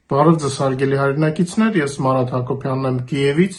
Բարև ձեզ հարգելի հայրենակիցներ, ես Մարատ Հակոբյանն եմ Կիևից։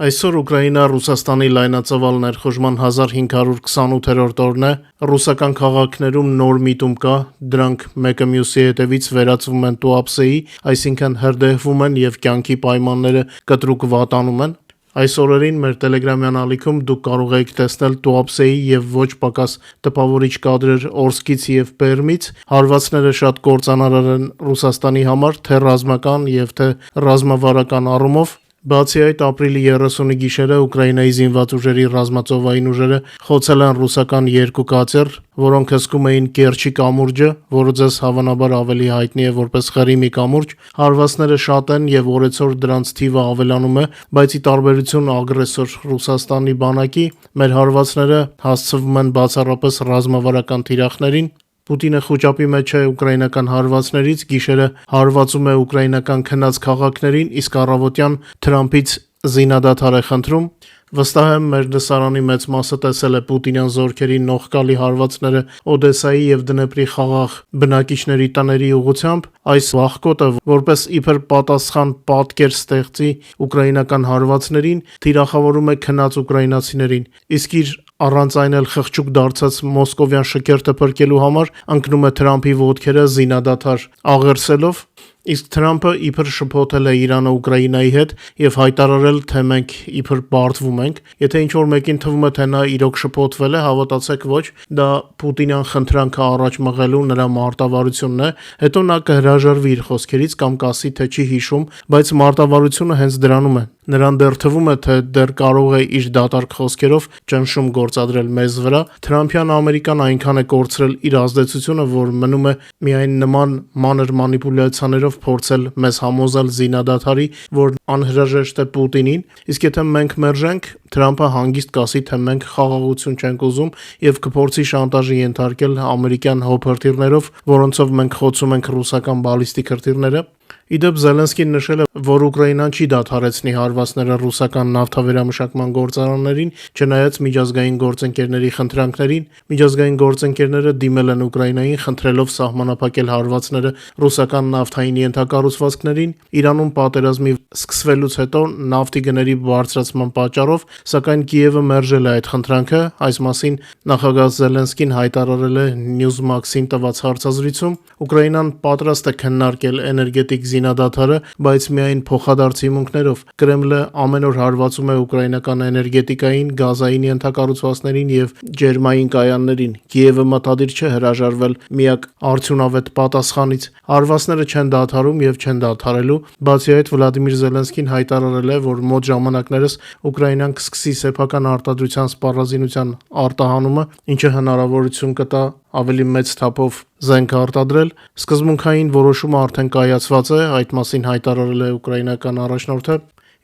Այսօր Ուկրաինա-Ռուսաստանի լայնածավալ ներխուժման 1528-րդ օրն է, ռուսական քաղաքներում նոր միտում կա, դրանք մեկը մյուսի հետևից վերածվում են Туапսեի, այսինքն հրդեհվում են և կյանքի պայմանները կտրուկ վատանում են։ Այս օրերին մեր տելեգրամյան ալիքում դուք կարող եք տեսնել Туапսեի և ոչ պակաս տպավորիչ կադրեր Օրսկից և Պերմից, հարվածները շատ կործանարար են Ռուսաստանի համար, թե ռազմական և թե ռազմավարական առումով։ Բացի այդ, ապրիլի 30-ի գիշերը Ուկրաինայի զինված ուժերի ռազմածովային ուժերը խոցել են ռուսական երկու կատեր, որոնք հսկում էին Կերչի կամուրջը, որը ձեզ հավանաբար ավելի հայտնի է որպես Ղրիմի կամուրջ։ Հարվածները շատ են և օրեցօր դրանց թիվը ավելանում է, բայց ի տարբերություն ագրեսոր Ռուսաստանի բանակի, մեր հարվածները հասցվում են բացառապես ռազմավարական թիրախներին։ Պուտինը խուճապի մեջ է ուկրաինական հարվածներից, գիշերը հարվածում է ուկրաինական քնած քաղաքներին, իսկ առավոտյան Թրամփից զինադադար է խնդրում։ Վստահ եմ, մեր լսարանի մեծ մասը տեսել է պուտինյան զորքերի նողկալի հարվածները Օդեսայի և Դնեպրի խաղաղ բնակիչների տների ուղղությամբ։ Այս վախկոտը, որպես իբր պատասխան պատկեր ստեղծի ուկրաինական հարվածներին, թիրախավորում է քնած ուկրաինացիներին, իսկ իր առանց այն էլ խղճուկ դարձած մոսկովյան շքերթը փրկելու համար ընկնում է Թրամփի ոտքերը զինադադար աղերսելով։ Իսկ Թրամփը իբր շփոթել է Իրանը Ուկրաինայի հետ և հայտարարել, թե մենք իբր պարտվում ենք։ Եթե ինչ-որ մեկին թվում է, թե նա իրոք շփոթվել է, հավատացեք ոչ, դա Պուտինյան խնդրանքը առաջ մղելու նրա մարտավարությունն է, հետո նա կհրաժարվի իր խոսքերից կամ կասի, թե չի հիշում, բայց մարտավարությունը հենց դրանում է։ Նրան դեռ թվում է, թե դեռ կարող է իր դատարկ խոսքերով ճնշում գործադրել մեզ վրա։ Թրամփյան Ամերիկան այնքան է կորցրել իր ազդեցությունը, որ մնում է միայն նման մանր մանիպուլյացիաներով փորձել մեզ համոզել զինադադարի, որն անհրաժեշտ է Պուտինին, իսկ եթե մենք մերժենք, Թրամփը հանգիստ կասի, թե մենք խաղաղություն չենք ուզում և կփորձի շանտաժի ենթարկել ամերիկյան հոփրտիրներով, որոնցով մենք խոցում ենք ռուսական բալիստիկ հրթիռները։ Իդեպ Զելենսկին նշել է, որ Ուկրաինան չի դադարեցնի հարվածները ռուսական նավթավերամշակման գործարաններին, չնայած միջազգային գործընկերների խնդրանքներին։ Միջազգային գործընկերները դիմել են Ուկրաինային, խնդրելով սահմանափակել հարվածները ռուսական նավթային ենթակառուցվածքներին։ Իրանում պատերազմի սկսվելուց հետո նավթի գների բարձրացման պատճառով, սակայն Կիևը մերժել է այդ խնդրանքը։ Այս մասին նախագահ Զելենսկին հայտարարել է Newsmax-ին տված հարցազրույցում։ Ուկրաինան պատրաստ է քննարկել էներգետիկ զինադադարը, բայց միայն փոխադարձ հիմունքներով։ Կրեմլը ամեն օր հարվածում է ուկրաինական էներգետիկային, գազային ենթակառուցվածքներին և ջերմային կայաններին։ Կիևը մտադիր չէ հրաժարվել միակ արդյունավետ պատասխանից։ Հարվածները չեն դադարում և չեն դադարելու։ Բացի այդ, Վլադիմիր Զելենսկին հայտարարել է, որ մոտ ժամանակներս Ուկրաինան կսկսի սեփական արտադրության սպառազինության արտահանումը, ինչը հնարավորություն կտա ավելի մեծ թափով զենք արտադրել։ Սկզբունքային որոշումը արդեն կայացված է, այդ մասին հայտարարել է ուկրաինական առաջնորդը։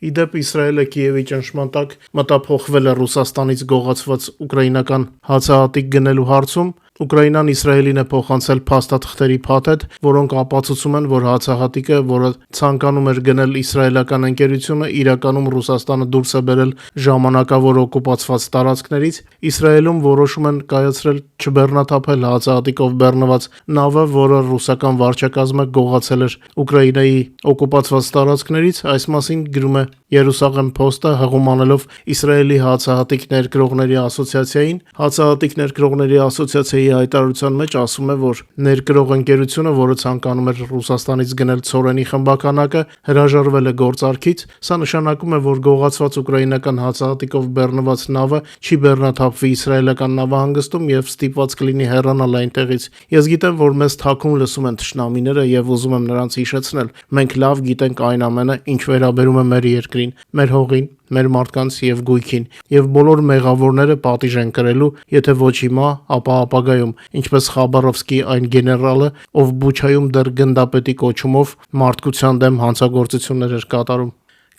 Իդեպ Իսրայելը Կիևի ճնշման տակ մտափոխվել է Ռուսաստանից գողացված ուկրաինական հացահատիկ գնելու հարցում։ Ուկրաինան Իսրայելին է փոխանցել փաստաթղթերի փաթեթ, որոնք ապացուցում են, որ հացահատիկը, որը ցանկանում էր գնել իսրայելական ընկերությունը, իրականում Ռուսաստանը դուրս է բերել ժամանակավոր օկուպացված տարածքներից։ Իսրայելում որոշում են կայացրել չբեռնաթափել հացահատիկով բեռնված նավը, որը ռուսական վարչակազմը գողացել էր Ուկրաինայի օկուպացված տարածքներից։ Այս մասին գրում է Երուսաղեմ Փոստը, հղում անելով Իսրայելի հացահատիկ ներկրողների ասոցիացիային։ Հացահատիկ ներկրողների ասոցիացիայի հայտարարության մեջ ասում է, որ ներկրող ընկերությունը, որը ցանկանում էր Ռուսաստանից գնել ցորենի խմբականակը, հրաժարվել է գործարքից։ Սա նշանակում է, որ գողացված ուկրաինական հացահատիկով բեռնված նավը չի բեռնաթափվի իսրայելական նավահանգստում և ստիպված կլինի հեռանալ այնտեղից։ Ես գիտեմ, որ մեզ թաքուն լսում են թշնամիները և ուզում եմ նրանց հիշեցնել. մենք լավ գիտենք այն ամենը, ինչ վերաբերում է մեր երկրին, մեր հողին, մեր մարդկանց և գույքին, և բոլոր մեղավորները պատիժ են կրելու, եթե ոչ հիմա, ապա ապագայում, ինչպես Խաբարովսկի այն գեներալը, ով Բուչայում դեռ գնդապետի կոչումով մարդկության դեմ հանցագործություններ էր կատարում։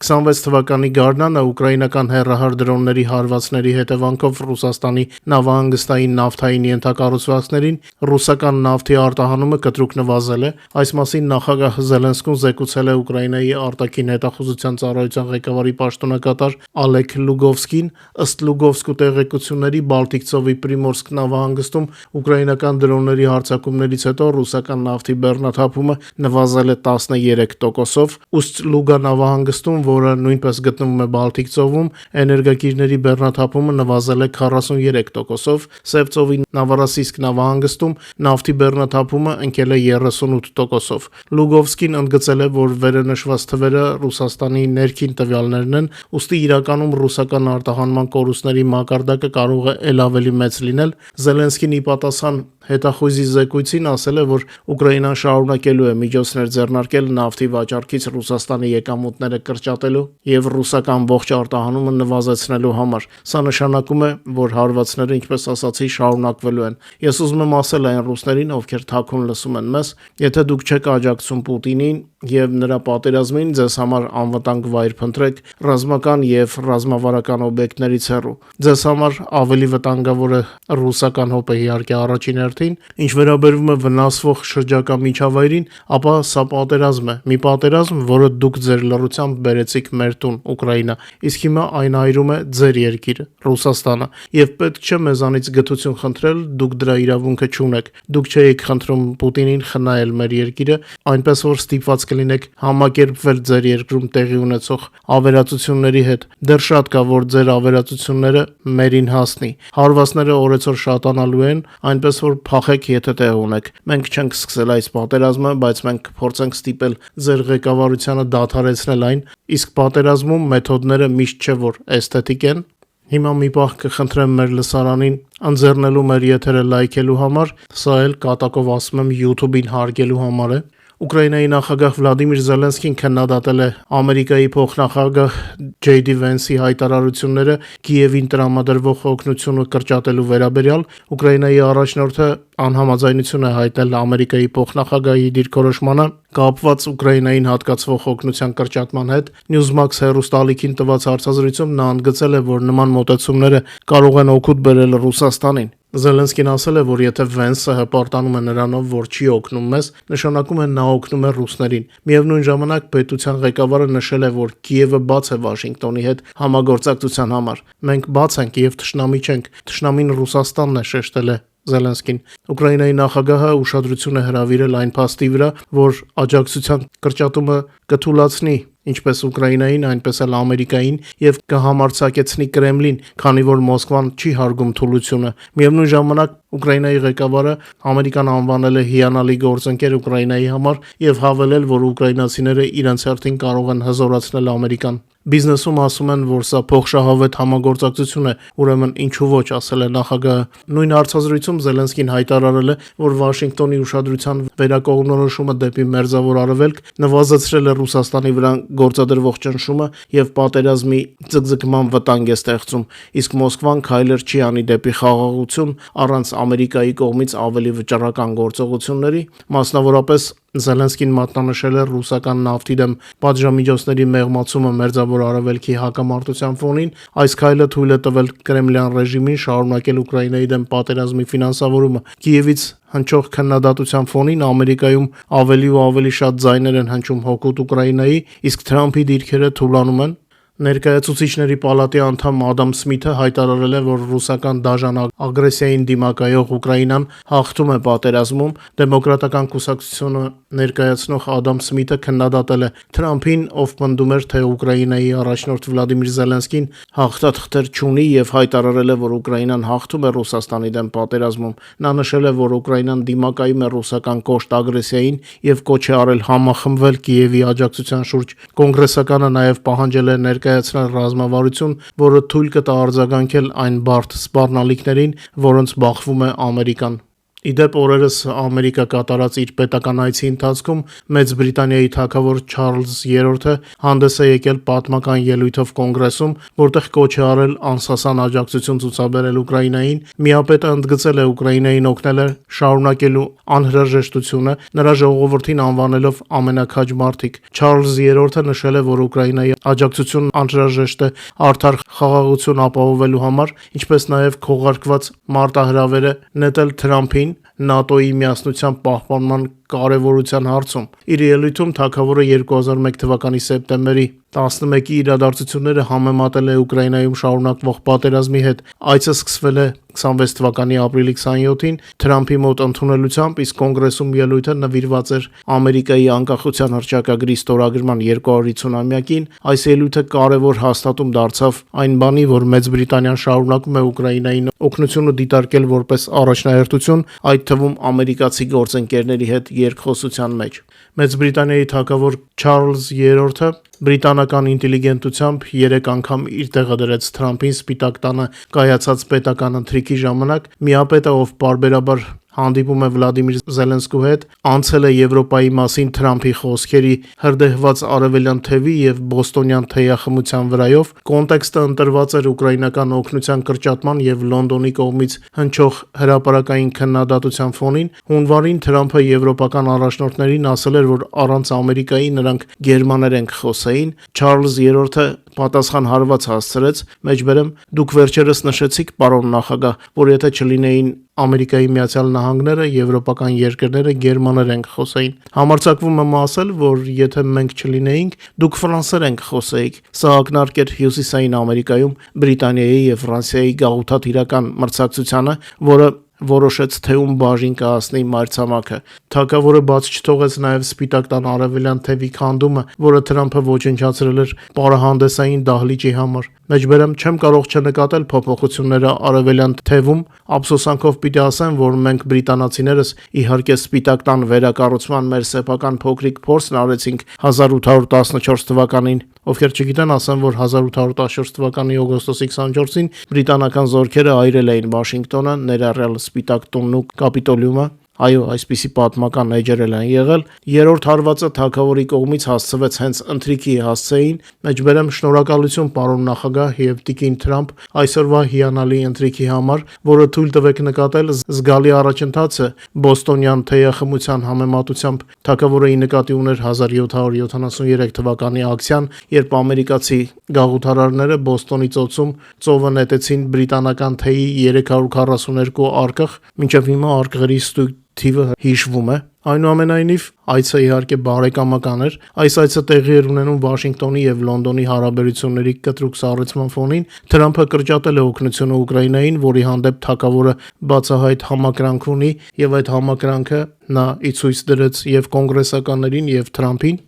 26 թվականի գարնանը ուկրաինական հեռահար դրոնների հարվածների հետևանքով Ռուսաստանի նավահանգստային նավթային ենթակառուցվածքներին ռուսական նավթի արտահանումը կտրուկ նվազել է։ Այս մասին նախագահ Զելենսկուն զեկուցել է Ուկրաինայի արտաքին հետախուզության ծառայության ղեկավարի պաշտոնակատար Ալեք Լուգովսկին։ Ըստ Լուգովսկու տեղեկությունների Բալտիկ ծովի Պրիմորսկ նավահանգստում ուկրաինական դրոնների հարձակումներից հետո ռուսական նավթի բեռնաթափումը նվազել է 13%-ով։ Ուստ Լուգա նավահանգստում, որը նույնպես գտնվում է Բալտիկ ծովում, էներգակիրների բեռնաթափումը նվազել է 43%-ով, Սև ծովի Նավարասիսկ նավահանգստում նավթի բեռնաթափումը ընկել է 38%-ով։ Լուգովսկին ընդգծել է, որ վերնշված թվերը Ռուսաստանի ներքին տվյալներն են, ուստի իրականում ռուսական արտահանման կորուստների մակարդակը կարող է ել ավելի մեծ լինել։ Զելենսկին ի պատասխան հետախույզի զեկույցին ասել է, որ Ուկրաինան շարունակելու է միջոցներ ձեռնարկել նավթի վաճառքից Ռուսաստանի եկամուտները կրճատելու եւ ռուսական ողջ արտահանումը նվազեցնելու համար։ Սա նշանակում է, որ հարվածները, ինչպես ասացի, շարունակվելու են։ Ես ուզում եմ ասել այն ռուսներին, ովքեր թաքուն լսում են մեզ, եթե դուք չեք աջակցում Պուտինին եւ նրա պատերազմին, ձեզ համար անվտանգ վայր փնտրեք ռազմական եւ ռազմավարական օբյեկտներից հեռու։ Ձեզ համար ավելի վտանգավոր է ռուսական հոպը, իհարկե առաջին հերթին։ Ինչ վերաբերում է վնասվող շրջակա միջավայրին, ապա սա պատերազմ է, մի պատերազմ, որը դուք ձեր լռությամբ բերեցիք մեր տուն, Ուկրաինա, իսկ հիմա այն այրում է ձեր երկիրը, Ռուսաստանը, եւ պետք չէ մեզանից գթություն խնդրել, դուք դրա իրավունքը չունեք։ Դուք չէիք խնդրում Պուտինին խնայել մեր երկիրը, այնպես որ ստիպված կլինեք համակերպվել ձեր երկրում տեղի ունեցող ավերածությունների հետ։ Դեռ շատ կա, որ ձեր ավերածությունները մերին հասնի։ Հարվածները օրեցօր շատանալու են, այնպես որ փախեք, եթե տեղ ունեք։ Մենք չենք սկսել այս պատերազմը, բայց մենք կփորձենք ստիպել ձեր ղեկավարությանը դադարեցնել այն, իսկ պատերազմում մեթոդները միշտ չէ որ էսթետիկ են։ Հիմա մի պահ կխնդրեմ մեր լսարանին ընձեռնելու մեր եթերը լայքելու համար, սա էլ կատակով ասում եմ YouTube-ին հարգելու համար է։ Ուկրաինայի նախագահ Վլադիմիր Զելենսկին քննադատել է Ամերիկայի փոխնախագահ Ջեյ Դի Վենսի հայտարարությունները Կիևին տրամադրվող օգնությունը կրճատելու վերաբերյալ։ Ուկրաինայի առաջնորդը անհամաձայնություն է հայտնել Ամերիկայի փոխնախագահի դիրքորոշմանը կապված Ուկրաինային հատկացվող օգնության կրճատման հետ։ Newsmax հեռուստաալիքին տված հարցազրույցում նա ընդգծել է, որ նման մոտեցումները կարող են օգուտ բերել Ռուսաստանին։ Զելենսկին ասել է, որ եթե Վենսը հպարտանում է նրանով, որ չի օգնում մեզ, նշանակում է նա օգնում է ռուսներին։ Միևնույն ժամանակ պետության ղեկավարը նշել է, որ Կիևը բաց է Վաշինգտոնի հետ համագործակցության համար։ Մենք բաց ենք եւ թշնամի չենք։ Թշնամին Ռուսաստանն է, շեշտել է Զելենսկին։ Ուկրաինայի նախագահը ուշադրություն է հրավիրել այն փաստի վրա, որ աջակցության կրճատումը կթուլացնի ինչպես Ուկրաինային, այնպես էլ Ամերիկային եւ կհամարձակեցնի Կրեմլին, քանի որ Մոսկվան չի հարգում թուլությունը։ Միևնույն ժամանակ Ուկրաինայի ղեկավարը Ամերիկան անվանել է հիանալի գործընկեր Ուկրաինայի համար եւ հավելել, որ ուկրաինացիները իրենց հերթին կարող են հզորացնել Ամերիկան։ Բիզնեսում ասում են, որ սա փոխշահավետ համագործակցություն է, ուրեմն ինչու ոչ, ասել է նախագահը։ Նույն հարցազրույցում Զելենսկին հայտարարել է, որ Վաշինգտոնի ուշադրության վերակողմնորոշումը դեպի Մերձավոր Արևելք նվազեցրել է Ռուսաստանի վրա գործադրվող ճնշումը եւ պատերազմի ձգձգման վտանգ է ստեղծում, իսկ Մոսկվան քայլեր չի անի դեպի խաղաղություն առանց Ամերիկայի կողմից ավելի վճռական գործողությունների, մասնավորապես Զելենսկին մատնանշել է ռուսական նավթի դեմ պատժամիջոցների մեղմացումը Մերձավոր Արևելքի հակամարտության ֆոնին։ Այս քայլը թույլ է տվել Կրեմլյան ռեժիմին շարունակել Ուկրաինայի դեմ պատերազմի ֆինանսավորումը։ Կիևից հնչող քննադատության ֆոնին Ամերիկայում ավելի ու ավելի շատ ձայներ են հնչում հօգուտ Ուկրաինայի, իսկ Թրամփի դիրքերը թուլանում են։ Ներկայացուցիչների պալատի անդամ Ադամ Սմիթը հայտարարել է, որ ռուսական դաժան ագրեսիային դիմակայող Ուկրաինան հաղթում է պատերազմում։ Դեմոկրատական կուսակցությունը ներկայացնող Ադամ Սմիթը քննադատել է Թրամփին, ով պնդում էր, թե Ուկրաինայի առաջնորդ Վլադիմիր Զելենսկին հաղթաթղթեր չունի եւ հայտարարել է, որ Ուկրաինան հաղթում է Ռուսաստանի դեմ պատերազմում։ Նա նշել է, որ Ուկրաինան դիմակայում է ռուսական կոշտ ագրեսիային եւ կոչ է արել համախմբվել Կիևի աջակցության շուրջ։ Կոնգրեսականը նաեւ պահանջել է ներկայացնել ռազմավարություն, որը թույլ կտա արձագանքել այն բարդ սպառնալիքներին, որոնց բախվում է Ամերիկան։ Իդեպ օրերս Ամերիկա կատարած իր պետական այցի ընթացքում Մեծ Բրիտանիայի թագավոր Չարլզ III-ը հանդես է եկել պատմական ելույթով կոնգրեսում, որտեղ կոչ է արել անսասան աջակցություն ցուցաբերել Ուկրաինային, միապետը ընդգծել է Ուկրաինային օգնելը շարունակելու անհրաժեշտությունը, նրա ժողովրդին անվանելով ամենաքաջ մարդիկ։ Չարլզ III-ը նշել է, որ Ուկրաինայի աջակցությունն անհրաժեշտ է արդար խաղաղություն ապահովելու համար, ինչպես նաև քողարկված մարտահրավերը նետել Թրամփին ՆԱՏՕ-ի միասնության պահպանման կարևորության հարցում։ Իր ելույթում թագավորը 2001 թվականի սեպտեմբերի 11-ի իրադարձությունները համեմատել է Ուկրաինայում շարունակվող պատերազմի հետ։ Այցը սկսվել է 26 թվականի ապրիլի 27-ին Թրամփի մոտ ընդունելությամբ, իսկ կոնգրեսում ելույթը նվիրված էր Ամերիկայի անկախության հռչակագրի ստորագրման 250-ամյակին։ Այս ելույթը կարևոր հաստատում դարձավ այն բանի, որ Մեծ Բրիտանիան շարունակում է Ուկրաինային օգնությունը դիտարկել որպես առաջնահերթություն, այդ թվում ամերիկացի գործընկերների հետ երկխոսության մեջ։ Մեծ Բրիտանիայի թագավոր Չարլզ III-ը բրիտանական ինտելիգենտությամբ 3 անգամ իր տեղը դրեց Թրամփին Սպիտակ տանը կայացած պետական ընթրիքի ժամանակ, միապետը, ով պարբերաբար հանդիպում է Վլադիմիր Զելենսկու հետ, անցել է Եվրոպայի մասին Թրամփի խոսքերի հրդեհված արևելյան թևի եւ բոստոնյան թեյախմության վրայով։ Կոնտեքստը ընտրված էր ուկրաինական օգնության կրճատման եւ Լոնդոնի կողմից հնչող հրապարակային քննադատության ֆոնին։ Հունվարին Թրամփը եվրոպական առաջնորդներին ասել էր, որ առանց Ամերիկայի նրանք գերմաներեն կխոսեին։ Չարլզ III-ը պատասխան հարված հասցրեց, մեջբերեմ, դուք վերջերս նշեցիք, պարոն նախագահ, որ եթե չլինեին Ամերիկայի Միացյալ Նահանգները, եվրոպական երկրները գերմաներեն կխոսեին։ Համարձակվում եմ ասել, որ եթե մենք չլինեինք, դուք ֆրանսերեն կխոսեիք։ Սա ակնարկ էր Հյուսիսային Ամերիկայում Բրիտանիայի եւ Ֆրանսիայի գաղութատիրական մրցակցությանը, որը որոշեց թե ում բաժին կհասնի մայրցամաքը։ Թագավորը բաց չթողեց նաև Սպիտակ տան արևելյան թևի քանդումը, որը Թրամփը ոչնչացրել էր պարահանդեսային դահլիճի համար։ Մեջբերեմ, չեմ կարող չնկատել փոփոխությունները արևելյան թևում, ափսոսանքով պիտի ասեմ, որ մենք բրիտանացիներս իհարկե Սպիտակ տան վերակառուցման մեր սեփական փոքրիկ փորձն արեցինք 1814 թվականին։ Ովքեր չգիտեն, ասեմ, որ 1814 թվականի օգոստոսի 24-ին բրիտանական զորքերը այրել էին Վաշինգտոնը, ներառյալ Սպիտակ տունն ու Կապիտոլիումը։ Այո, այսպիսի պատմական էջեր են եղել։ Երրորդ հարվածը թագավորի կողմից հասցվեց հենց ընթրիքի հասցեին։ Մեջբերեմ, շնորհակալություն պարոն նախագահ եւ տիկին Թրամփ այսօրվա հիանալի ընթրիքի համար, որը թույլ տվեք նկատել զգալի առաջընթացը բոստոնյան թեյախմության համեմատությամբ։ Թագավորը ի նկատի ուներ 1773 թվականի ակցիան, երբ ամերիկացի գաղութարարները Բոստոնի ծոցում ծովը նետեցին բրիտանական թեյի 342 արկղ, մինչև հիմա արկղերի ստույգ թիվը հիշվում է։ Այնուամենայնիվ, այցը իհարկե բարեկամական էր։ Այս այցը տեղի էր ունենում Վաշինգտոնի եւ Լոնդոնի հարաբերությունների կտրուկ սառեցման ֆոնին։ Թրամփը կրճատել է օգնությունը Ուկրաինային, որի հանդեպ թագավորը բացահայտ համակրանք ունի, եւ այդ համակրանքը նա ի ցույց դրեց եւ կոնգրեսականներին եւ Թրամփին։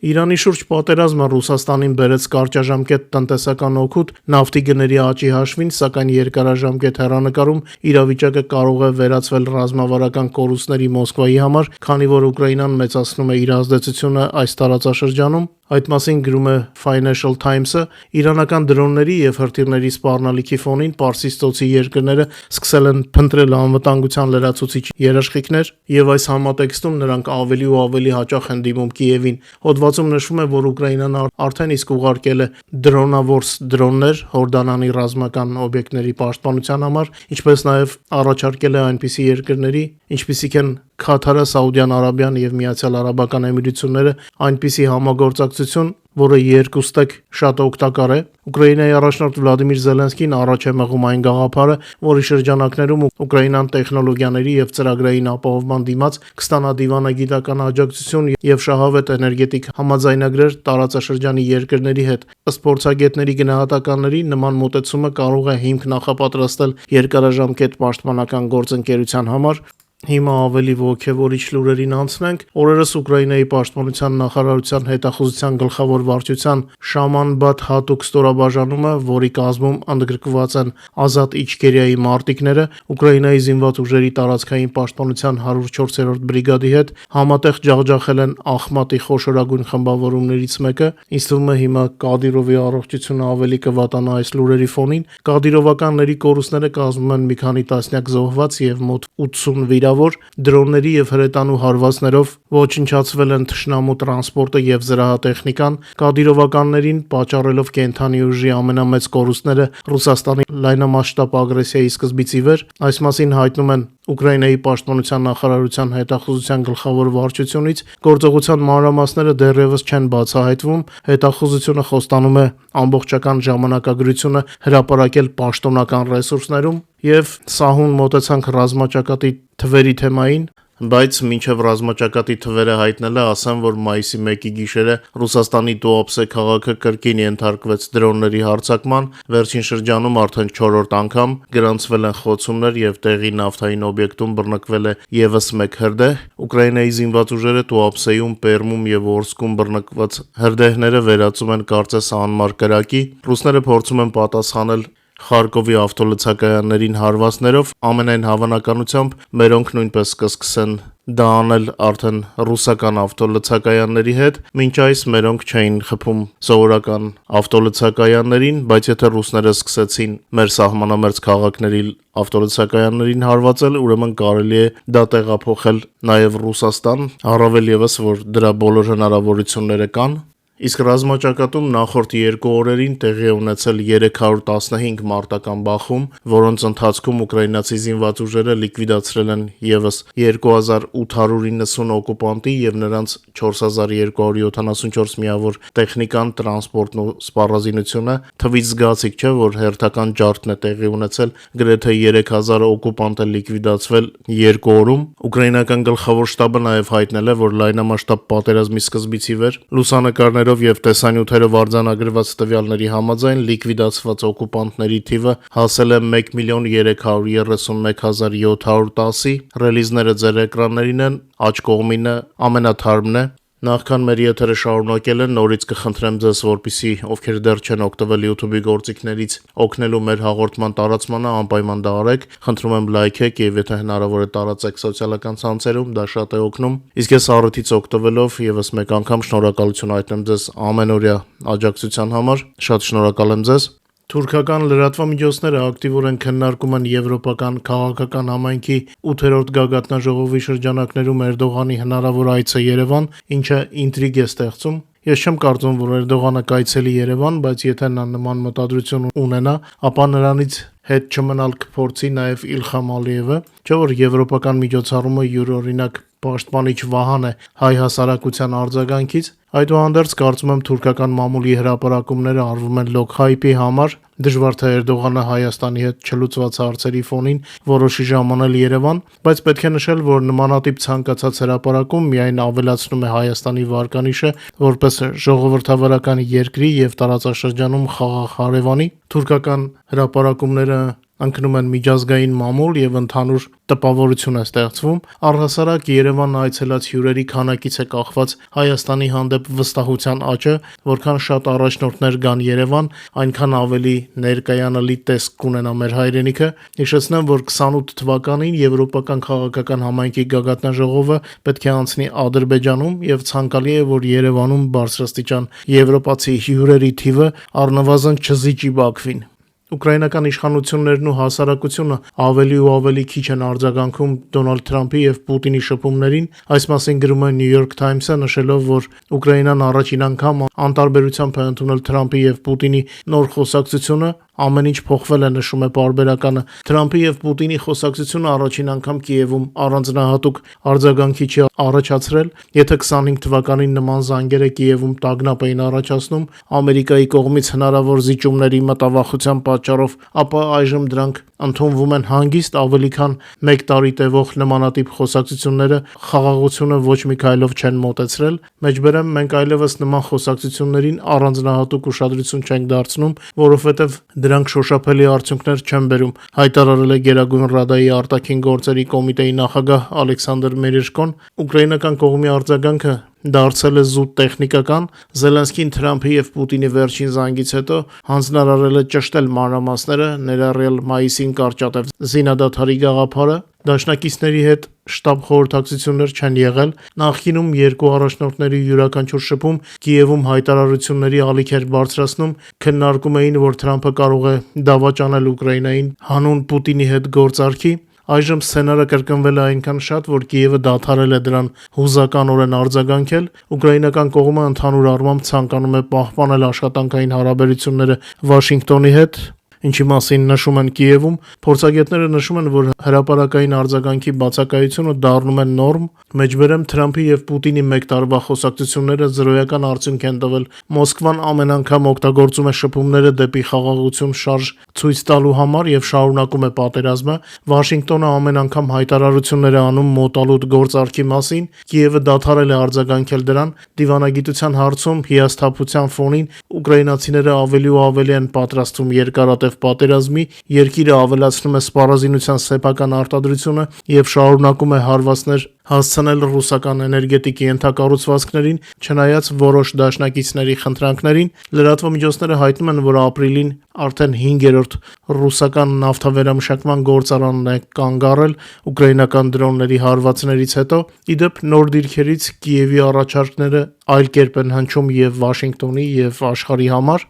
Իրանի շուրջ պատերազմը Ռուսաստանին բերեց կարճաժամկետ տնտեսական օգուտ նավթի գների աճի հաշվին, սակայն երկարաժամկետ հեռանկարում իրավիճակը կարող է վերածվել ռազմավարական կորուստների Մոսկվայի համար, քանի որ Ուկրաինան մեծացնում է իր ազդեցությունը այս տարածաշրջանում։ Այդ մասին գրում է Financial Times-ը։ Իրանական դրոնների եւ հրթիռների սպառնալիքի ֆոնին Պարսից ծոցի երկրները սկսել են փնտրել անվտանգության լրացուցիչ երաշխիքներ, եւ այս համատեքստում նրանք ավելի ու ավելի հաճախ են դիմում Կիևին։ Հոդվածում նշվում է, որ Ուկրաինան արդեն իսկ ուղարկել է դրոնավորս դրոններ Հորդանանի ռազմական օբյեկտների պաշտպանության համար, ինչպես նաեւ առաջարկել է այնպիսի երկրների, ինչպիսիք են Քաթարը, Սաուդյան Արաբիան եւ Միացյալ Արաբական Էմիրությունները, այնպիսի համագործակցություն, որը երկուստեք շատ օգտակար է։ Ուկրաինայի առաջնորդ Վլադիմիր Զելենսկին առաջ է մղում այն գաղափարը, որի շրջանակներում Ուկրաինան տեխնոլոգիաների եւ ծրագրային ապահովման դիմաց կստանա դիվանագիտական աջակցություն եւ շահավետ էներգետիկ համաձայնագրեր տարածաշրջանի երկրների հետ։ Ըստ փորձագետների գնահատականների, նման մոտեցումը կարող է հիմք նախապատրաստել երկարաժամկետ պաշտպանական գործընկերության համար։ Հիմա ավելի ոգևորիչ լուրերին անցնենք։ Օրերս Ուկրաինայի պաշտպանության նախարարության հետախուզության գլխավոր վարչության Շամանբատ հատուկ ստորաբաժանումը, որի կազմում ընդգրկված են Ազատ Իչկերիայի մարտիկները, Ուկրաինայի զինված ուժերի տարածքային պաշտպանության 104-րդ բրիգադի հետ համատեղ ջախջախել են Ախմատի խոշորագույն խմբավորումներից մեկը։ Ինձ թվում է հիմա Կադիրովի առողջությունը ավելի կվատանա այս լուրերի ֆոնին։ Կադիրովականների կորուստները կազմում են մի քանի տասնյակ զոհված եւ մոտ 80 վիրավորված։ գլխավոր դրոնների եւ հրետանու հարվածներով ոչնչացվել են թշնամու տրանսպորտը եւ զրահատեխնիկան, կադիրովականներին պատճառելով կենթանի ուժի ամենամեծ կորուստները Ռուսաստանի լայնամասշտաբ ագրեսիայի սկզբից ի վեր։ Այս մասին հայտնում են Ուկրաինայի պաշտպանության նախարարության հետախուզության գլխավոր վարչությունից, գործողության մանրամասները դեռևս չեն բացահայտվում, հետախուզությունը խոստանում է ամբողջական ժամանակագրությունը հրապարակել պաշտոնական ռեսուրսներում եւ սահուն մոտեցանք ռազմաճակատի թվերի թեմային, բայց մինչև ռազմաճակատի թվերը հայտնելը ասեմ, որ մայիսի 1-ի գիշերը Ռուսաստանի Туапсе քաղաքը կրկին ենթարկվեց դրոնների հարձակման, վերջին շրջանում արդեն 4-րդ անգամ գրանցվել են խոցումներ եւ տեղի նավթային օբյեկտում բռնկվել է եւս մեկ հրդեհ։ Ուկրաինայի զինված ուժերը Туапսեում, Պերմում եւ Օրսկում բռնկված հրդեհները վերածում են կարծես անմար կրակի։ Ռուսները փորձում են պատասխանել Խարկովի ավտոլցակայաններին հարվածներով, ամենայն հավանականությամբ մերոնք նույնպես կսկսեն դա անել արդեն ռուսական ավտոլցակայանների հետ, մինչ այս մերոնք չէին խփում սովորական ավտոլցակայաններին, բայց եթե ռուսները սկսեցին մեր սահմանամերձ քաղաքների ավտոլցակայաններին հարվածել, ուրեմն կարելի է դա տեղափոխել նաև Ռուսաստան, առավել ևս, որ դրա բոլոր հնարավորությունները կան։ Իսկ ռազմաճակատում նախորդ 2 օրերին տեղի ունեցել 315 մարտական բախում, որոնց ընթացքում ուկրաինացի զինված ուժերը լիկվիդացրել են եւս 2890 օկուպանտի եւ նրանց 4274 միավոր տեխնիկան, տրանսպորտն ու սպառազինությունը։ Թվից զգացիկ չէ, որ հերթական ջարդն է տեղի ունեցել, գրեթե 3000 օկուպանտ է լիկվիդացվել 2 օրում։ Ուկրաինական գլխավոր շտաբը նաեւ հայտնել է, որ լայնամասշտաբ պատերազմի սկզբից ի վեր լուսանկարներով եւ տեսանյութերով արձանագրված տվյալների համաձայն լիկվիդացված օկուպանտների թիվը հասել է 1,331,710-ի։ Ռելիզները ձեր էկրաններին են, աջ կողմինը ամենաթարմն է։ Նախքան մեր եթերը շարունակելը նորից կխնդրեմ ձեզ, որպեսզի ովքեր դեռ չեն օգտվել YouTube-ի գործիքներից օգնելու մեր հաղորդման տարածմանը, անպայման դա արեք։ Խնդրում եմ լայքեք եւ եթե հնարավոր է տարածեք սոցիալական ցանցերում, դա շատ է օգնում։ Իսկ ես առիթից օգտվելով եւս մեկ անգամ շնորհակալություն հայտնեմ ձեզ ամենօրյա աջակցության համար։ Շատ շնորհակալ եմ ձեզ։ Թուրքական լրատվամիջոցները ակտիվորեն քննարկում են եվրոպական քաղաքական համայնքի 8-րդ գագաթնաժողովի շրջանակներում Էրդողանի հնարավոր այցը Երևան, ինչը ինտրիգ է ստեղծում։ Ես չեմ կարծում, որ Էրդողանը կայցելի Երևան, բայց եթե նա նման մտադրություն ունենա, ապա նրանից հետ չմնալ կփորձի նաև Իլխամ Ալիևը, չէ՞ որ եվրոպական միջոցառումը յուրօրինակ պաշտպանիչ վահան է հայ հասարակության արձագանքից։ Այդուհանդերձ կարծում եմ թուրքական մամուլի հրապարակումները արվում են լոկ հայպի համար, դժվար թե Էրդողանը Հայաստանի հետ չլուծված հարցերի ֆոնին որոշի ժամանել Երևան, բայց պետք է նշել, որ նմանատիպ ցանկացած հրապարակում միայն ավելացնում է Հայաստանի վարկանիշը որպես ժողովրդավարական երկրի եւ տարածաշրջանում խաղաղ հարևանի։ Թուրքական հրապարակումները ընկնում են միջազգային մամուլ եւ ընդհանուր տպավորություն է ստեղծվում։ Առհասարակ Երևան այցելած հյուրերի քանակից է կախված Հայաստանի հանդեպ վստահության աճը, որքան շատ առաջնորդներ գան Երևան, այնքան ավելի ներկայանալի տեսք կունենա մեր հայրենիքը։ Հիշեցնեմ, որ 28 թվականին Եվրոպական քաղաքական համայնքի գագաթնաժողովը պետք է անցնի Ադրբեջանում եւ ցանկալի է, որ Երևանում բարձրաստիճան եվրոպացի հյուրերի թիվը առնվազն չզիջի Բաքվին։ Ուկրաինական իշխանություններն ու հասարակությունը ավելի ու ավելի քիչ են արձագանքում Դոնալդ Թրամփի եւ Պուտինի շփումներին։ Այս մասին գրում է New York Times-ը, նշելով, որ Ուկրաինան առաջին անգամ անտարբերությամբ է ընդունել Թրամփի եւ Պուտինի նոր խոսակցությունը։ Ամեն ինչ փոխվել է, նշում է պարբերականը։ Թրամփի եւ Պուտինի խոսակցությունը առաջին անգամ Կիևում առանձնահատուկ արձագանքի չի առաջացրել։ Եթե 25 թվականին նման զանգերը Կիևում տագնապ էին առաջացնում Ամերիկայի կողմից հնարավոր զիջումների մտավախության պատճառով, ապա այժմ դրանք ընդունվում են հանգիստ, ավելի քան 1 տարի տևող նմանատիպ խոսակցությունները խաղաղությունը ոչ մի քայլով չեն մոտեցրել։ Մեջբերեմ, մենք այլևս նման խոսակցություններին առանձնահատուկ ուշադրություն չենք դարձնում, որովհետև դրանք շոշափելի արդյունքներ չեն բերում, հայտարարել է Գերագույն Ռադայի արտաքին գործերի կոմիտեի նախագահ Ալեքսանդր Մերեշկոն։ Ուկրաինական կողմի արձագանքը դարձել է զուտ տեխնիկական։ Զելենսկին Թրամփի եւ Պուտինի վերջին զանգից հետո հանձնարարել է ճշտել մանրամասները, ներառյալ մայիսին կարճատև զինադադարի գաղափարը։ Դաշնակիցների հետ շտաբ խորհրդակցություններ չեն եղել։ Նախկինում երկու առաջնորդների յուրաքանչյուր շփում Կիևում հայտարարությունների ալիք էր բարձրացնում, քննարկում էին, որ Թրամփը կարող է դավաճանել Ուկրաինային հանուն Պուտինի հետ գործարքի։ Այժմ սցենարը կրկնվել է այնքան շատ, որ Կիևը դադարել է դրան հուզականորեն արձագանքել, ուկրաինական կողմը ընդհանուր առմամբ ցանկանում է պահպանել աշխատանքային հարաբերությունները Վաշինգտոնի հետ, ինչի մասին նշում են Կիևում, փորձագետները նշում են, որ հրապարակային արձագանքի բացակայությունը դառնում է նորմ, մեջբերեմ Թրամփի եւ Պուտինի մեկ տարվա խոսակցությունները զրոյական արդյունք են տվել, Մոսկվան ամեն անգամ օգտագործում է շփումները դեպի խաղաղություն շարժ ցույց տալու համար եւ շարունակում է պատերազմը, Վաշինգտոնը ամեն անգամ հայտարարություններ է անում մոտալուտ գործարքի մասին, Կիևը դադարել է արձագանքել դրան, դիվանագիտության հարցում հիասթափության ֆոնին ուկրաինացիները ավելի ու ավելի են պատրաստվում երկարատև պատերազմի, երկիրը ավելացնում է սպառազինության սեփական արտադրությունը եւ շարունակում է հարվածներ հասցնել ռուսական էներգետիկի ենթակառուցվածքներին, չնայած որոշ դաշնակիցների խնդրանքներին, լրատվամիջոցները հայտնում են, որ ապրիլին արդեն 5-րդ ռուսական նավթավերամշակման գործարանն է կանգ առել ուկրաինական դրոնների հարվածներից հետո, ի դեպ նոր դիրքերից Կիևի առաջարկները այլ կերպ են հնչում եւ Վաշինգտոնի եւ աշխարհի համար,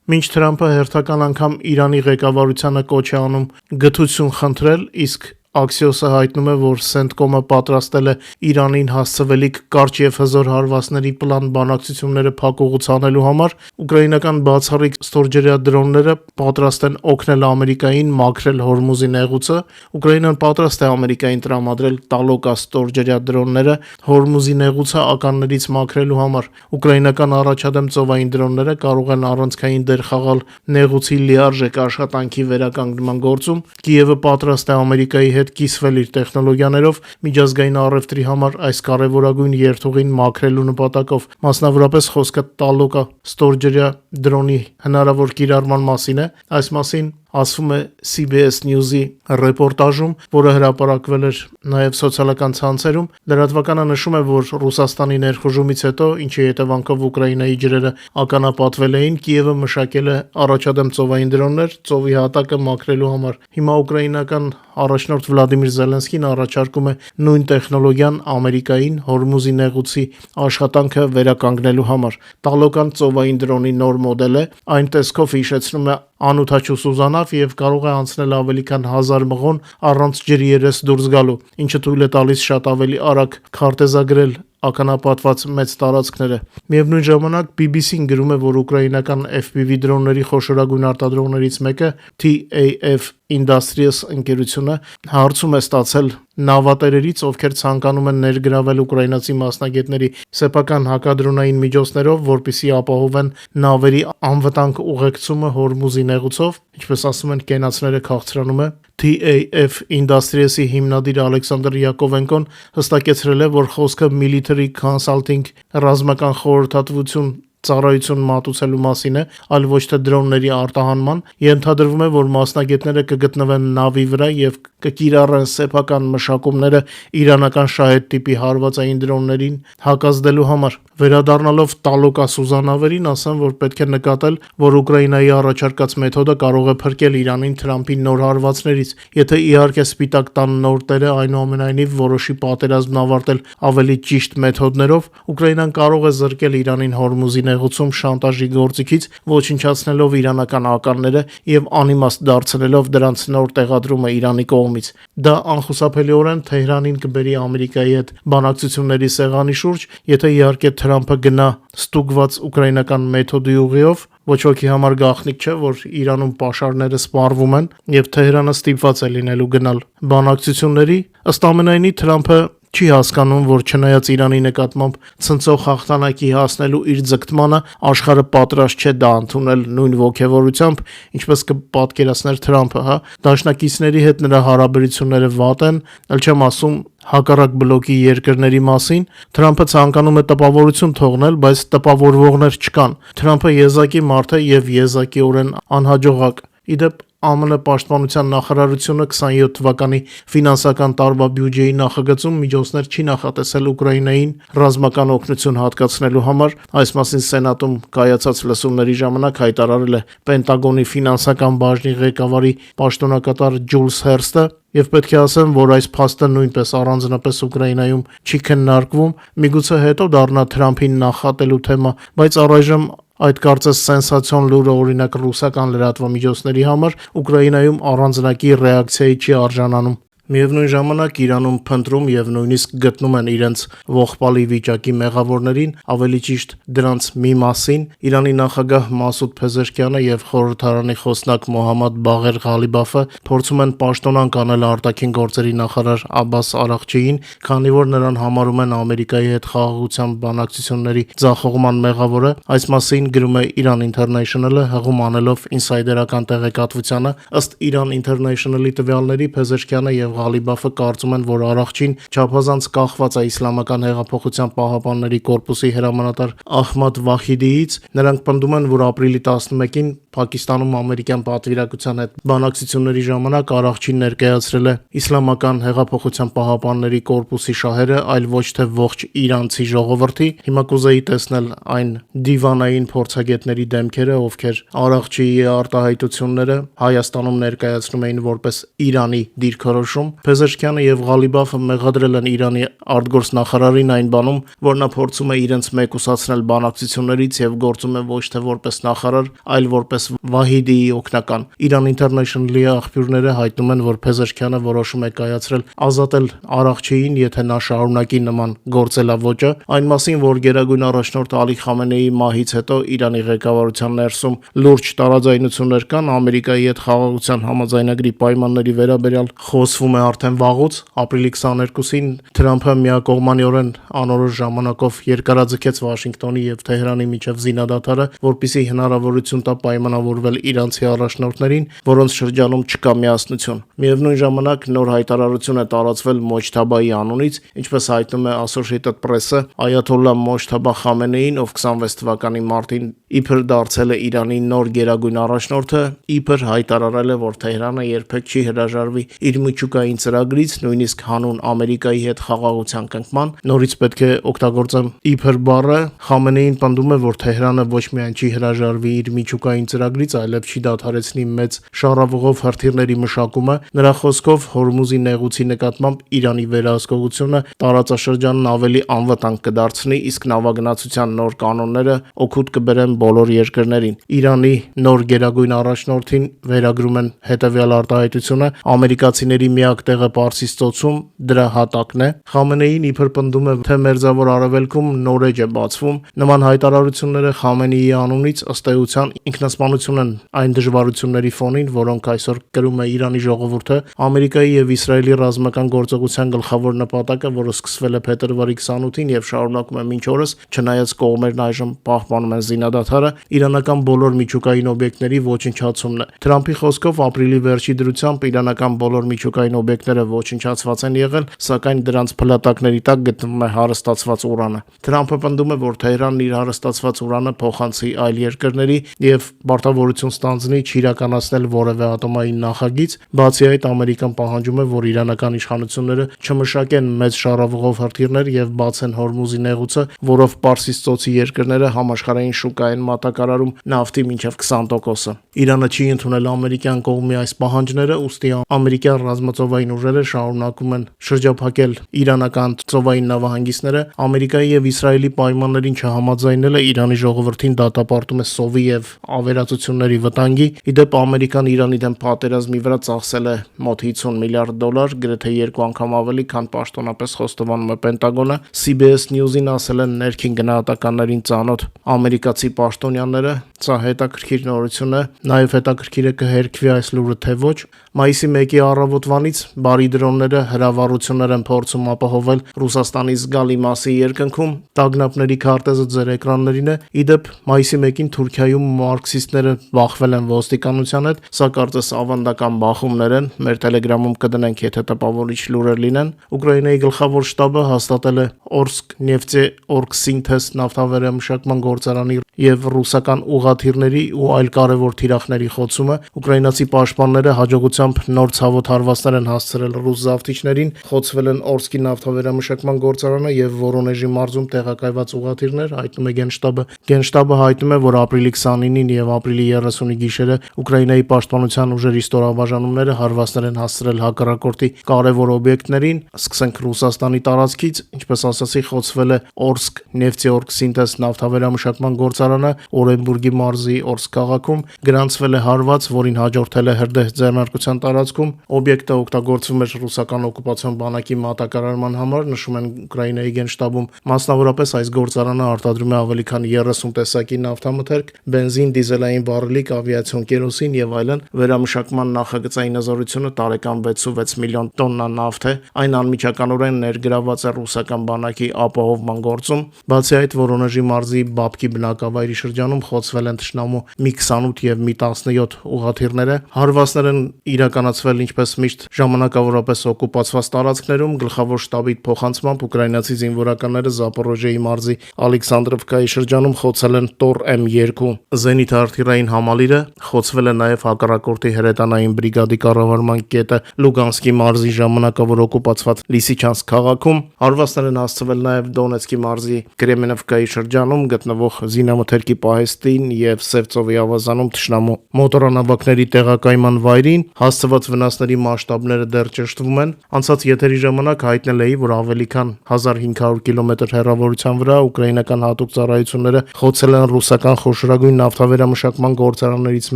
մինչ Թրամփը հերթական անգամ Իրանի ղեկավարությանը կոչ է անում գթություն խնդրել, իսկ Axios-ը հայտնում է, որ CENTCOM-ը պատրաստել է Իրանին հասցվելիք կարճ եւ հզոր հարվածների պլան բանակցությունները փակուղուց անելու համար, ուկրաինական բացառիկ ստորջրյա դրոնները պատրաստ են օգնել Ամերիկային մաքրել Հորմուզի նեղուցը, Ուկրաինան պատրաստ է Ամերիկային տրամադրել Տալոկա ստորջրյա դրոնները Հորմուզի նեղուցը ականներից մաքրելու համար, ուկրաինական առաջադեմ ծովային դրոնները կարող են առանցքային դեր խաղալ նեղուցի լիարժեք աշխատանքի վերականգնման գործում, Կիևը պատրաստ է Ամերիկայի հետ կիսվել իր տեխնոլոգիաներով միջազգային առևտրի համար այս կարևորագույն երթուղին մաքրելու նպատակով, մասնավորապես խոսքը Տալոկա ստորջրյա դրոնի հնարավոր կիրառման մասին է, այս մասին ասվում է CBS News-ի ռեպորտաժում, որը հրապարակվել էր նաև սոցիալական ցանցերում, լրատվականը նշում է, որ Ռուսաստանի ներխուժումից հետո, ինչի հետևանքով Ուկրաինայի ջրերը ականապատվել էին, Կիևը մշակել է առաջադեմ ծովային դրոններ ծովի հատակը մաքրելու համար։ Հիմա ուկրաինական առաջնորդ Վլադիմիր Զելենսկին առաջարկում է նույն տեխնոլոգիան Ամերիկային Հորմուզի նեղուցի աշխատանքը վերականգնելու համար։ Տալոկան ծովային դրոնի նոր մոդել է, այն տեսքով հիշեցնում է անօդաչու սուզանավ եւ կարող է անցնել ավելի քան 1000 մղոն առանց ջրի երես դուրս գալու, ինչը թույլ է տալիս շատ ավելի արագ քարտեզագրել ականապատված մեծ տարածքները։ Միևնույն ժամանակ BBC-ն գրում է, որ ուկրաինական FPV դրոնների խոշորագույն արտադրողներից մեկը TAF Industries ընկերությունը հարցում է ստացել նավատերերից, ովքեր ցանկանում են ներգրավել ուկրաինացի մասնագետների սեփական հակադրոնային միջոցներով, որպեսզի ապահովեն նավերի անվտանգ ուղեկցումը Հորմուզի նեղուցով, ինչպես ասում են, կենացները քաղցրանում է։ TAF Industries-ի հիմնադիր Ալեքսանդր Յակովենկոն հստակեցրել է, որ խոսքը Military Consulting ռազմական խորհրդատվություն ծառայություն մատուցելու մասին է, այլ ոչ թե դրոնների արտահանման, ենթադրվում է, որ մասնագետները կգտնվեն նավի վրա եւ կկիրառեն սեփական մշակումները իրանական շահեդ տիպի հարվածային դրոններին հակազդելու համար։ Վերադառնալով Տալոկա սուզանավերին, ասեմ, որ պետք է նկատել, որ Ուկրաինայի առաջարկած մեթոդը կարող է փրկել Իրանին Թրամփի նոր հարվածներից, եթե իհարկե Սպիտակ տան նոր տերը այնուամենայնիվ որոշի պատերազմն ավարտել ավելի ճիշտ մեթոդներով, Ուկրաինան կարող է զրկել Իրանին Հորմուզի նեղուցում շանտաժի գործիքից, ոչնչացնելով իրանական ականները եւ անիմաստ դարձնելով դրանց նոր տեղադրումը Իրանի կողմից։ Դա անխուսափելիորեն Թեհրանին կբերի Ամերիկայի հետ բանակցությունների սեղանի շուրջ, եթե իհարկե Թրամփը գնա ստուգված ուկրաինական մեթոդի ուղիով, ոչ ոքի համար գաղտնիք չէ, որ Իրանում պաշարները սպառվում են եւ Թեհրանը ստիպված է լինելու գնալ բանակցությունների, ըստ ամենայնի Թրամփը չի հասկանում, որ չնայած Իրանի նկատմամբ ցնցող հաղթանակի հասնելու իր ձգտմանը, աշխարհը պատրաստ չէ դա ընդունել նույն ոգևորությամբ, ինչպես կպատկերացներ Թրամփը, դաշնակիցների հետ նրա հարաբերությունները վատ են, ել չեմ ասում հակառակ բլոկի երկրների մասին, Թրամփը ցանկանում է տպավորություն թողնել, բայց տպավորվողներ չկան։ Թրամփը եզակի մարդ է եւ եզակիորեն անհաջողակ։ Իդեպ ԱՄՆ պաշտպանության նախարարությունը 27 թվականի ֆինանսական տարվա բյուջեի նախագծում միջոցներ չի նախատեսել Ուկրաինային ռազմական օգնություն հատկացնելու համար, այս մասին Սենատում կայացած լսումների ժամանակ հայտարարել է Պենտագոնի ֆինանսական բաժնի ղեկավարի պաշտոնակատար Ջուլս Հերստը, եւ պետք է ասեմ, որ այս փաստը նույնպես առանձնապես Ուկրաինայում չի քննարկվում, միգուցե հետո դառնա Թրամփին նախատելու թեմա, բայց առայժմ այդ կարծես սենսացիոն լուրը օրինակ ռուսական լրատվամիջոցների համար Ուկրաինայում առանձնակի ռեակցիայի չի արժանանում։ Միևնույն ժամանակ Իրանում փնտրում եւ նույնիսկ գտնում են իրենց ողբալի վիճակի մեղավորներին, ավելի ճիշտ դրանց մի մասին, Իրանի նախագահ Մասուդ Փեզեշքյանը եւ խորհրդարանի խոսնակ Մոհամմադ Բաղեր Ղալիբաֆը փորձում են պաշտոնանկ անել արտաքին գործերի նախարար Աբբաս Արաղչիին, քանի որ նրան համարում են Ամերիկայի հետ խաղաղության բանակցությունների ձախողման մեղավորը։ Այս մասին գրում է Iran International-ը, հղում անելով ինսայդերական տեղեկատվությանը։ Ըստ Iran International-ի տվյալների Փեզեշքյանը եւ Ղալիբաֆը կարծում են, որ Արաղչին չափազանց կախված է Իսլամական հեղափոխության պահապանների կորպուսի հրամանատար Ահմադ Վահիդիից։ Նրանք պնդում են, որ ապրիլի 11-ին Պակիստանում ամերիկյան պատվիրակության հետ բանակցությունների ժամանակ Արաղչին ներկայացրել է Իսլամական հեղափոխության պահապանների կորպուսի շահերը, այլ ոչ թե ողջ իրանցի ժողովրդի։ Հիմա կուզեի տեսնել այն դիվանային փորձագետների դեմքերը, ովքեր Արաղչիի արտահայտությունները Հայաստանում ներկայացնում էին որպես Իրանի դիրքորոշում։ Փեզեշքյանը եւ Ղալիբաֆը մեղադրել են Իրանի արտգործնախարարին այն բանում, որ նա փորձում է իրենց մեկուսացնել բանակցություններից եւ գործում է ոչ թե որպես նախարար, այլ որպես Վահիդիի օգնական։ Iran International-ի աղբյուրները հայտնում են, որ Փեզեշքյանը որոշում է կայացրել ազատել Արաղչիին, եթե նա շարունակի նման գործելավոճը։ Այն մասին, որ Գերագույն առաջնորդ Ալի Խամենեիի մահից հետո Իրանի ղեկավարության ներսում լուրջ տարաձայնություններ կան Ամերիկայի հետ խաղաղության համաձայնագրի պայմանների վերաբերյալ խոսվում է արդեն վաղուց։ Ապրիլի 22-ին Թրամփը միակողմանիորեն անորոշ ժամանակով երկարաձգեց Վաշինգտոնի եւ Թեհրանի միջև զինադադարը, որպեսզի հնարավորություն տա պայմանավորվել իրանցի առաջնորդներին, որոնց շրջանում չկա միասնություն։ Միևնույն ժամանակ նոր հայտարարություն է տարածվել Մոջթաբայի անունից, ինչպես հայտնում է Associated Press-ը, Այաթոլլա Մոջթաբա Խամենեին, ով 26 թվականի մարտին իբր դարձել է Իրանի նոր գերագույն առաջնորդը, իբր հայտարարել է, որ Թեհրանը երբեք չի հրաժարվի իր միջուկային ծրագրից, նույնիսկ հանուն Ամերիկայի հետ խաղաղության կնքման։ Նորից պետք է օգտագործեմ իբր բառը։ Խամենեին պնդում է, որ Թեհրանը ոչ միայն չի հրաժարվի իր միջուկային ծրագրից, այլև չի դադարեցնի մեծ շառավղով հրթիռների մշակումը։ Նրա խոսքով Հորմուզի նեղուցի նկատմամբ Իրանի վերահսկողությունը տարածաշրջանն ավելի անվտանգ կդարձնի, իսկ նավագնացության նոր կանոնները օգուտ կբերեն բոլոր երկրներին։ Իրանի նոր գերագույն առաջնորդին վերագրում են հետևյալ արտահայտությունը. ամերիկացիների միակ տեղը Պարսից ծոցում դրա հատակն է։ Խամենեին իբր պնդում է, թե Մերձավոր Արևելքում նոր էջ է բացվում։ Նման հայտարարությունները Խամենեիի անունից ըստ էության ինքնասպանություն են այն դժվարությունների ֆոնին, որոնք այսօր կրում է Իրանի ժողովուրդը։ Ամերիկայի եւ Իսրայելի ռազմական գործողության գլխավոր նպատակը, որը սկսվել է փետրվարի 28-ին եւ շարունակում է մինչ օրս, չնայած կողմերն այժմ պահպանում են զինադադարը, իրանական բոլոր միջուկային օբյեկտների ոչնչացումն է։ Թրամփի խոսքով ապրիլի վերջի դրությամբ իրանական բոլոր միջուկային օբյեկտները ոչնչացված են եղել, սակայն դրանց փլատակների տակ գտնվում է հարստացված ուրանը։ Թրամփը պնդում է, որ Թեհրանն իր հարստացված ուրանը փոխանցի այլ երկրների եւ պարտավորություն ստանձնի չիրականացնել որևէ ատոմային նախագիծ։ Բացի այդ, Ամերիկան պահանջում է, որ իրանական իշխանությունները չմշակեն մեծ շառավղով հրթիռներ եւ բացեն Հորմուզի նեղուցը, որով Պարսից ծոցի երկրները համաշխարհային շուկային մատակարարում նավթի մինչև 20%-ը։ Իրանը չի ընդունել ամերիկյան կողմի այս պահանջները, ուստի ամերիկյան ռազմածովային ուժերը շարունակում են շրջափակել իրանական ծովային նավահանգիստները։ Ամերիկայի եւ Իսրայելի պայմաններին չհամաձայնելը Իրանի ժողովրդին դատապարտում է սովի եւ ավերածությունների վտանգի։ Իդեպ Ամերիկան Իրանի դեմ պատերազմի վրա ծախսել է մոտ $50 միլիարդ, գրեթե 2 անգամ ավելի, քան պաշտոնապես խոստովանում է Պենտագոնը։ CBS News-ին ասել են ներքին գնահատականներին ծանոթ ամերիկացի պաշտոնյաները։ Սա հետաքրքիր նորություն է, նաև հետաքրքիր է կհերքվի այս լուրը թե ոչ։ Մայիսի 1-ի առավոտվանից բարի դրոնները հրավառություններ են փորձում ապահովել Ռուսաստանի զգալի մասի երկնքում։ Տագնապների քարտեզը ձեր էկրաններին է։ Իդեպ մայիսի 1-ին Թուրքիայում մարքսիստները բախվել են ոստիկանության հետ, սա կարծես ավանդական բախումներ են։ Մեր Telegram-ում կդնենք, եթե տպավորիչ լուրեր լինեն։ Ուկրաինայի գլխավոր շտաբը հաստատել է Օրսկ Նեֆտեօրգսինթեզ նավթավերամշակման գործարանի եւ ռուսական ուղղաթիռների ու այլ կարևոր թիրախների խոցումը։ Ուկրաինացի պաշտպանները հաջողությամբ նոր ցավոտ հարվածներ են հասցրել ռուս զավթիչներին, խոցվել են Օրսկի նավթավերամշակման գործարանը եւ Վորոնեժի մարզում տեղակայված ուղղաթիռներ, հայտնում է Գենշտաբը։ Գենշտաբը հայտնում է, որ ապրիլի 29-ին եւ ապրիլի 30-ի գիշերը Ուկրաինայի պաշտպանության ուժերի ստորաբաժանումները հարվածներ են հասցրել հակառակորդի կարևոր օբյեկտներին։ Սկսենք Ռուսաստանի տարածքից, ինչպես ասացի, խոցվել է Օրսկ Նեֆտեօրգսինթեզ նավթավերամշակման գործարանը Օրենբուրգի մարզի Օրսկ քաղաքում, գրանցվել է հարված, որին հաջորդել է հրդեհ ձեռնարկության տարածքում։ Օբյեկտը օգտագործվում էր ռուսական օկուպացիոն բանակի մատակարարման համար, նշում են Ուկրաինայի գենշտաբում։ Մասնավորապես այս գործարանը արտադրում է ավելի քան 30 տեսակի նավթամթերք, բենզին, դիզելային վառելիք, ավիացիոն կերոսին եւ այլն։ Վերամշակման նախագծային հզորությունը տարեկան 66 միլիոն տոննա նավթ է։ Այն անմիջականորեն ներգրավված է ռուսական բանակի ապահովման գործում։ Բացի այդ, Վորոնեժի մարզի Բաբկի բնակավայրի շրջանում խոցվել են թշնամու Mi-28 եւ Mi-17 ուղղաթիռները։ Հարվածներ են իրականացվել ինչպես միշտ ժամանակավորապես օկուպացված տարածքներում։ Գլխավոր շտաբի փոխանցմամբ ուկրաինացի զինվորականները Զապորոժիեի մարզի Ալեքսանդրովկայի շրջանում խոցել են Տոր M2 զենիթ-արտիլերային համալիրը, խոցվել է նաև հակառակորդի հրետանային բրիգադի կառավարման կետը Լուգանսկի մարզի ժամանակավոր օկուպացված Լիսիչանսկ քաղաքում։ Հարվածներ են հասցվել նաև Դոնեցկի մարզի Կրեմենովկայի շրջանում գտնվող զինամթերքի պահեստին եւ Սևծովի ավազանում թշնամու մոտորանավակների տեղակայման վայրին։ Հասցված վնասների մասշտաբները դեռ ճշտվում են։ Անցած եթերի ժամանակ հայտնել էի, որ ավելի քան 1500 կիլոմետր հեռավորության վրա ուկրաինական հատուկ ծառայությունները խոցել են ռուսական խոշորագույն նավթավերամշակման գործարաններից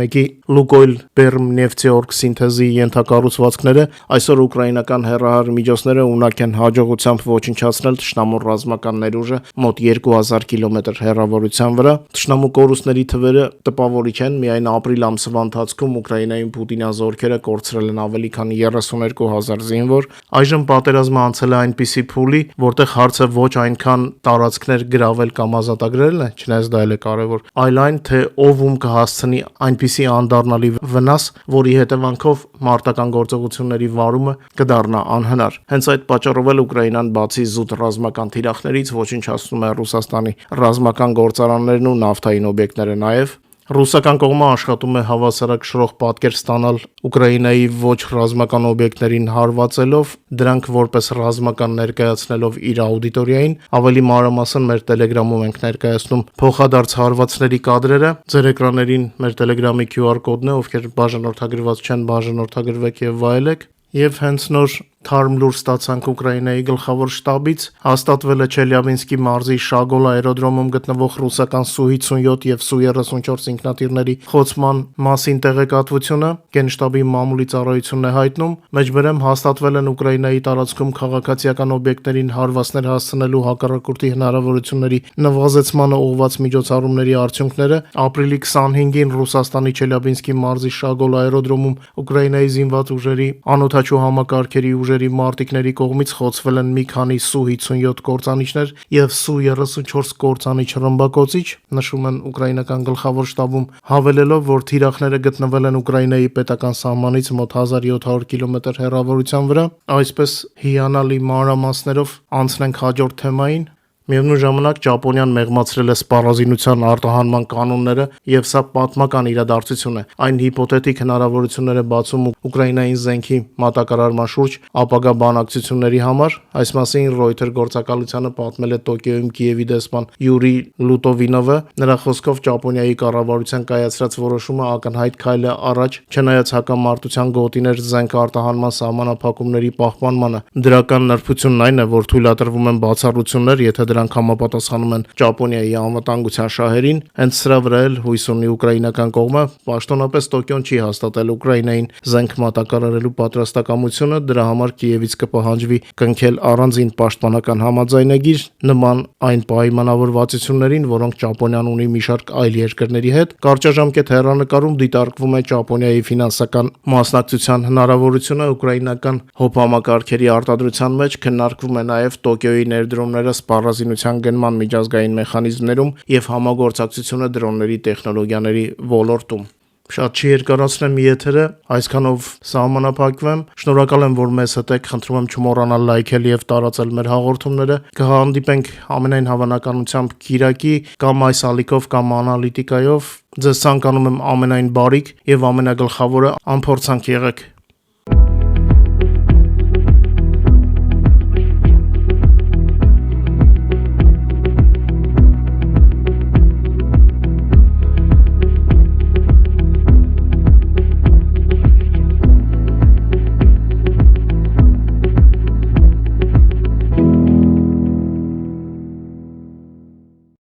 մեկի Լուկոյլ Բերմնեֆտեօրգ սինթեզի ենթակառուցվածքները։ Այսօր ուկրաինական հեռահար միջոցները ունակ են հաջողությամբ ոչնչացնել թշնամու ռազմական ներուժը մոտ 2000 կիլոմետր հեռավորության վրա։ Թշնամու կորուստների թվերը տպավորիչ են։ Միայն ապրիլ ամսվա ընթացքում Ուկրաինայում Պուտինյան զորքերը կորցրել են ավելի քան 32000 զինվոր։ Այժմ պատերազմը անցել է այնպիսի փուլի, որտեղ հարցը ոչ այնքան տարածքներ գրավել կամ ազատագրելն է, չնայած դա էլ է կարևոր, այլ այն, թե ով ում կհասցնի այնպիսի անդառնալի վնաս, որի հետևանքով մարտական գործողությունների վարումը կդառնա անհնար։ Հենց այդ պատճառով էլ Ուկրաինան բացի զուտ ռազմական թիրախներից ոչնչացնում է Ռուսաստանի ռազմական գործարաններն ու նավթային օբյեկտները նաև։ Ռուսական կողմը աշխատում է հավասարակշռող պատկեր ստանալ Ուկրաինայի ոչ ռազմական օբյեկտներին հարվածելով, դրանք որպես ռազմական ներկայացնելով իր աուդիտորիային։ Ավելի մանրամասն մեր Telegram-ում ենք ներկայացնում փոխադարձ հարվածների կադրերը։ Ձեր էկրաններին մեր Telegram-ի QR կոդն է, ովքեր բաժանորդագրված չեն, բաժանորդագրվեք եւ վայելեք։ Եվ հենց նոր թարմ լուր ստացանք Ուկրաինայի գլխավոր շտաբից, հաստատվել է Չելյաբինսկի մարզի Շագոլ աերոդրոմում գտնվող ռուսական Սու-57 եւ Սու-34 ինքնաթիռների խոցման մասին տեղեկատվությունը։ Գենշտաբի մամուլի ծառայությունն է հայտնում, մեջբերեմ հաստատվել են Ուկրաինայի տարածքում քաղաքացիական օբյեկտներին հարվածներ հասցնելու հակառակորդի հնարավորությունների նվազեցմանը ուղղված միջոցառումների արդյունքները։ Ապրիլի 25-ին Ռուսաստանի Չելյաբինսկի մարզի Շագոլ աերոդրոմում Ուկրաինայի զինված ուժերի անօդաչու համակարգերի ուժերի մարտիկների կողմից խոցվել են մի քանի Սու-57 կործանիչներ եւ Սու-34 կործանիչ ռմբակոծիչ, նշում են ուկրաինական գլխավոր շտաբում, հավելելով, որ թիրախները գտնվել են Ուկրաինայի պետական սահմանից մոտ 1700 կիլոմետր հեռավորության վրա։ Այսպես հիանալի մանրամասներով անցնենք հաջորդ թեմային։ Միևնույն ժամանակ Ճապոնիան մեղմացրել է սպառազինության արտահանման կանոնները եւ սա պատմական իրադարձություն է։ Այն հիպոթետիկ հնարավորություններ է բացում Ուկրաինային զենքի մատակարարման շուրջ ապագա բանակցությունների համար։ Այս մասին Reuters գործակալությանը պատմել է Տոկիոյում Կիևի դեսպան Յուրի Լուտովինովը։ Նրա խոսքով Ճապոնիայի կառավարության կայացրած որոշումը ակնհայտ քայլ է առաջ, չնայած հակամարտության գոտիներ զենք արտահանման սահմանափակումների պահպանմանը։ Դրական նրբությունն այն է, որ թույլատրվում են բացառություններ, եթե դրանք համապատասխանում են Ճապոնիայի անվտանգության շահերին։ Հենց սրա վրա էլ հույս ունի ուկրաինական կողմը։ Պաշտոնապես Տոկիոն չի հաստատել Ուկրաինային զենք մատակարարելու պատրաստակամությունը, դրա համար Կիևից կպահանջվի կնքել առանձին պաշտպանական համաձայնագիր նման այն պայմանավորվածություններին, որոնք Ճապոնիան ունի մի շարք այլ երկրների հետ։ Կարճաժամկետ հեռանկարում դիտարկվում է Ճապոնիայի ֆինանսական մասնակցության հնարավորությունը ուկրաինական հոփամակարգերի արտադրության մեջ, քննարկվում է նաև Տոկիոյի ներդրումները սպառազինության գնման միջազգային մեխանիզմներում եւ համագործակցությունը դրոնների տեխնոլոգիաների ոլորտում։ Շատ չի երկարացնեմ եթերը, այսքանով սահմանափակվեմ։ Շնորհակալ եմ, որ մեզ հետ եք, խնդրում եմ չմոռանալ լայքել եւ տարածել մեր հաղորդումները։ Կհանդիպենք ամենայն հավանականությամբ Կիրակի կամ այս ալիքով կամ անալիտիկայով։ Ձեզ ցանկանում եմ ամենայն բարիք եւ ամենագլխավորը անփորձանք եղեք։